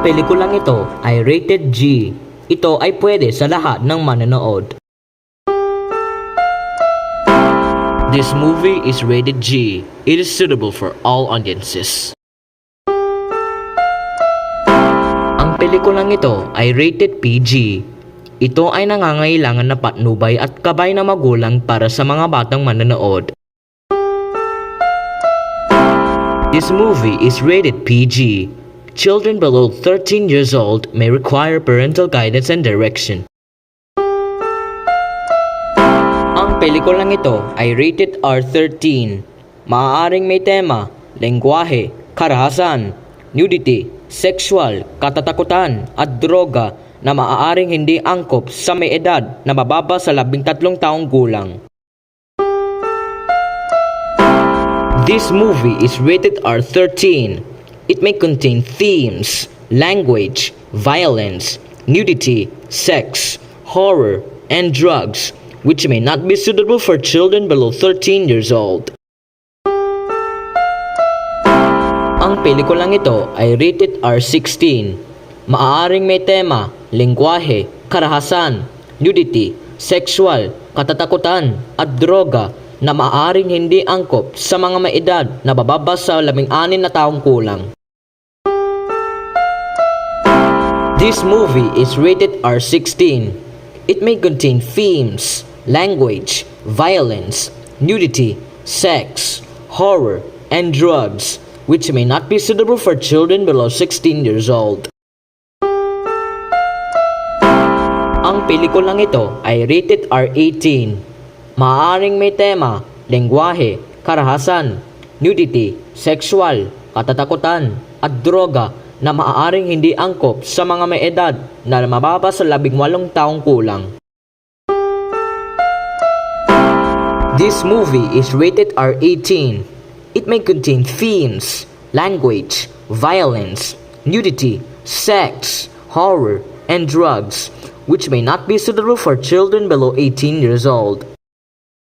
Ang pelikulang ito ay rated G. Ito ay pwede sa lahat ng manonood. This movie is rated G. It is suitable for all audiences. Ang pelikulang ito ay rated PG. Ito ay nangangailangan na patnubay at gabay na magulang para sa mga batang manonood. This movie is rated PG. Children below 13 years old may require parental guidance and direction. Ang pelikulang ito ay rated R13. Maaaring may tema, lengguwahe, karahasan, nudity, sexual, katatakutan at droga na maaaring hindi angkop sa may edad na mababa sa 13 taong gulang. This movie is rated R13. It may contain themes, language, violence, nudity, sex, horror, and drugs, which may not be suitable for children below 13 years old. Ang pelikulang ito ay rated R16. Maaaring may tema, lengguwahe, karahasan, nudity, sexual, katatakutan, at droga na maaaring hindi angkop sa mga may edad na bababa sa 16 na taong kulang. This movie is rated R16. It may contain themes, language, violence, nudity, sex, horror, and drugs, which may not be suitable for children below 16 years old. Ang pelikulang ito ay rated R18. Maaaring may tema, lengguwahe, karahasan, nudity, sexual, katatakutan, at droga na maaaring hindi angkop sa mga may edad na mababa sa 18 taong kulang. This movie is rated R18. It may contain themes, language, violence, nudity, sex, horror, and drugs, which may not be suitable for children below 18 years old.